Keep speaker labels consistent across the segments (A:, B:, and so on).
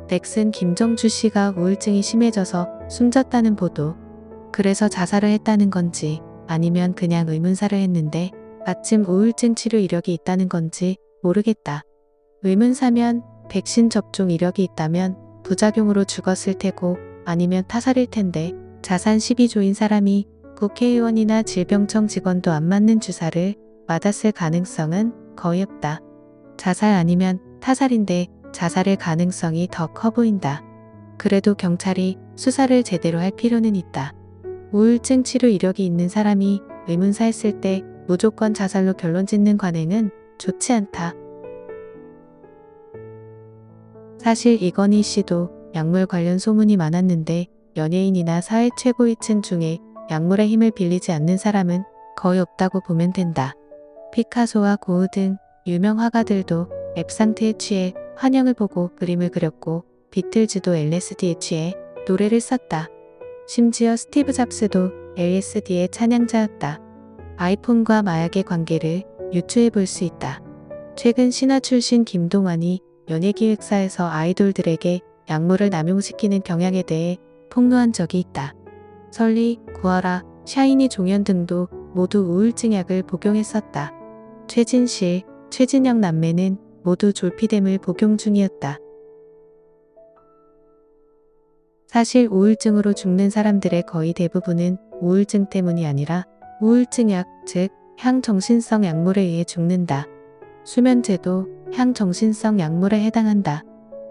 A: 넥슨 김정주 씨가 우울증이 심해져서 숨졌다는 보도. 그래서 자살을 했다는 건지 아니면 그냥 의문사를 했는데 마침 우울증 치료 이력이 있다는 건지 모르겠다. 의문사면 백신 접종 이력이 있다면 부작용으로 죽었을 테고 아니면 타살일 텐데 자산 12조인 사람이 국회의원이나 질병청 직원도 안 맞는 주사를 맞았을 가능성은 거의 없다. 자살 아니면 타살인데 자살의 가능성이 더 커 보인다. 그래도 경찰이 수사를 제대로 할 필요는 있다. 우울증 치료 이력이 있는 사람이 의문사했을 때 무조건 자살로 결론 짓는 관행은 좋지 않다. 사실 이건희 씨도 약물 관련 소문이 많았는데 연예인이나 사회 최고위층 중에 약물의 힘을 빌리지 않는 사람은 거의 없다고 보면 된다. 피카소와 고흐 등 유명 화가들도 앱 상태에 취해 환영을 보고 그림을 그렸고 비틀즈도 LSD에 취해 노래를 썼다. 심지어 스티브 잡스도 LSD의 찬양자였다. 아이폰과 마약의 관계를 유추해 볼 수 있다. 최근 신화 출신 김동완이 연예기획사에서 아이돌들에게 약물을 남용시키는 경향에 대해 폭로한 적이 있다. 설리, 구하라, 샤이니 종현 등도 모두 우울증 약을 복용했었다. 최진실, 최진영 남매는 모두 졸피뎀을 복용 중이었다. 사실 우울증으로 죽는 사람들의 거의 대부분은 우울증 때문이 아니라 우울증약, 즉 향정신성 약물에 의해 죽는다. 수면제도 향정신성 약물에 해당한다.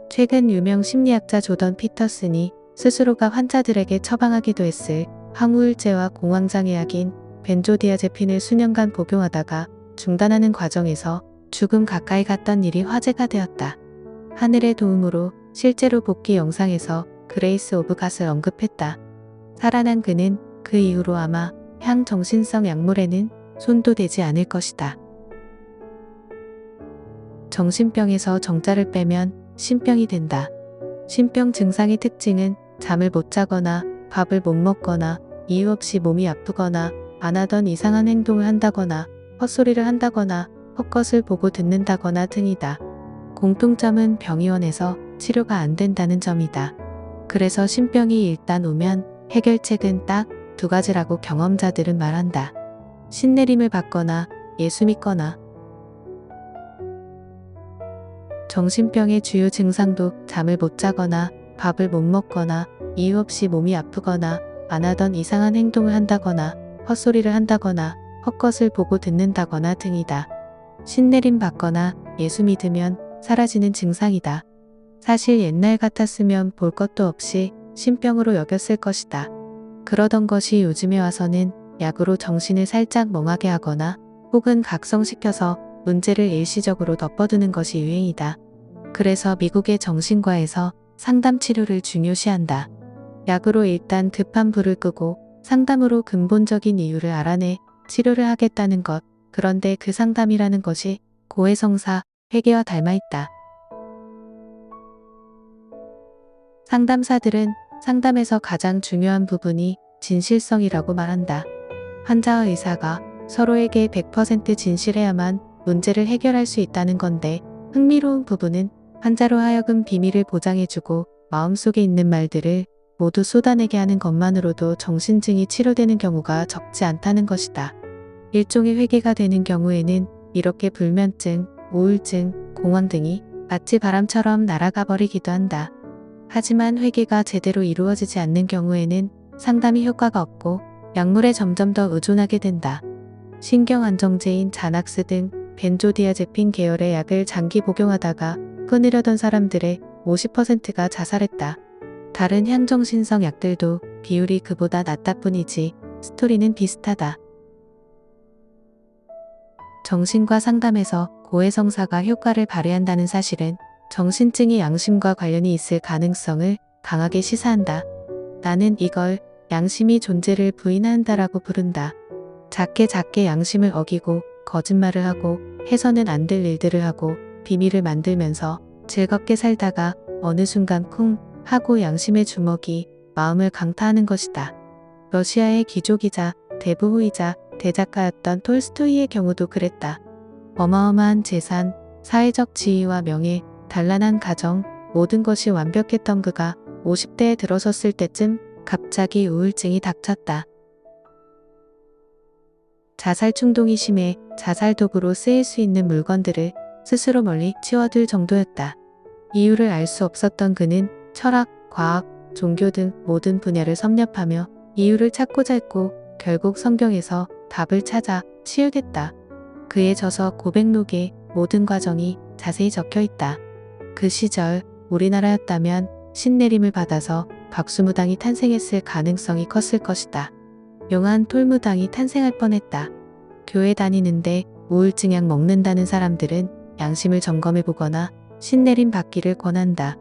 A: 최근 유명 심리학자 조던 피터슨이 스스로가 환자들에게 처방하기도 했을 항우울제와 공황장애약인 벤조디아제핀을 수년간 복용하다가 중단하는 과정에서 죽음 가까이 갔던 일이 화제가 되었다. 하늘의 도움으로 실제로 복귀 영상에서 그레이스 오브 갓을 언급했다. 살아난 그는 그 이후로 아마 향정신성 약물에는 손도 대지 않을 것이다. 정신병에서 정자를 빼면 신병이 된다. 신병 증상의 특징은 잠을 못 자거나 밥을 못 먹거나 이유 없이 몸이 아프거나 안 하던 이상한 행동을 한다거나 헛소리를 한다거나 헛것을 보고 듣는다거나 등이다. 공통점은 병의원에서 치료가 안 된다는 점이다. 그래서 신병이 일단 오면 해결책은 딱 두 가지라고 경험자들은 말한다. 신내림을 받거나 예수 믿거나. 정신병의 주요 증상도 잠을 못 자거나 밥을 못 먹거나 이유 없이 몸이 아프거나 안 하던 이상한 행동을 한다거나 헛소리를 한다거나 헛것을 보고 듣는다거나 등이다. 신내림 받거나 예수 믿으면 사라지는 증상이다. 사실 옛날 같았으면 볼 것도 없이 신병으로 여겼을 것이다. 그러던 것이 요즘에 와서는 약으로 정신을 살짝 멍하게 하거나 혹은 각성시켜서 문제를 일시적으로 덮어두는 것이 유행이다. 그래서 미국의 정신과에서 상담 치료를 중요시한다. 약으로 일단 급한 불을 끄고 상담으로 근본적인 이유를 알아내 치료를 하겠다는 것. 그런데 그 상담이라는 것이 고해성사, 회계와 닮아있다. 상담사들은 상담에서 가장 중요한 부분이 진실성이라고 말한다. 환자와 의사가 서로에게 100% 진실해야만 문제를 해결할 수 있다는 건데 흥미로운 부분은 환자로 하여금 비밀을 보장해주고 마음속에 있는 말들을 모두 쏟아내게 하는 것만으로도 정신증이 치료되는 경우가 적지 않다는 것이다. 일종의 회개가 되는 경우에는 이렇게 불면증, 우울증, 공황 등이 마치 바람처럼 날아가 버리기도 한다. 하지만 회개가 제대로 이루어지지 않는 경우에는 상담이 효과가 없고 약물에 점점 더 의존하게 된다. 신경안정제인 자낙스 등 벤조디아제핀 계열의 약을 장기 복용하다가 끊으려던 사람들의 50%가 자살했다. 다른 향정신성 약들도 비율이 그보다 낮다 뿐이지 스토리는 비슷하다. 정신과 상담에서 고해성사가 효과를 발휘한다는 사실은 정신증이 양심과 관련이 있을 가능성을 강하게 시사한다. 나는 이걸 양심이 존재를 부인한다라고 부른다. 작게 양심을 어기고 거짓말을 하고 해서는 안 될 일들을 하고 비밀을 만들면서 즐겁게 살다가 어느 순간 쿵 하고 양심의 주먹이 마음을 강타하는 것이다. 러시아의 귀족이자 대부후이자 대작가였던 톨스토이의 경우도 그랬다. 어마어마한 재산, 사회적 지위와 명예, 단란한 가정, 모든 것이 완벽했던 그가 50대에 들어섰을 때쯤 갑자기 우울증이 닥쳤다. 자살 충동이 심해 자살 도구로 쓰일 수 있는 물건들을 스스로 멀리 치워둘 정도였다. 이유를 알 수 없었던 그는 철학, 과학, 종교 등 모든 분야를 섭렵하며 이유를 찾고자 했고 결국 성경에서 답을 찾아 치유됐다. 그의 저서 고백록에 모든 과정이 자세히 적혀 있다. 그 시절 우리나라였다면 신내림을 받아서 박수무당이 탄생했을 가능성이 컸을 것이다. 용한 톨무당이 탄생할 뻔했다. 교회 다니는데 우울증약 먹는다는 사람들은 양심을 점검해보거나 신내림 받기를 권한다.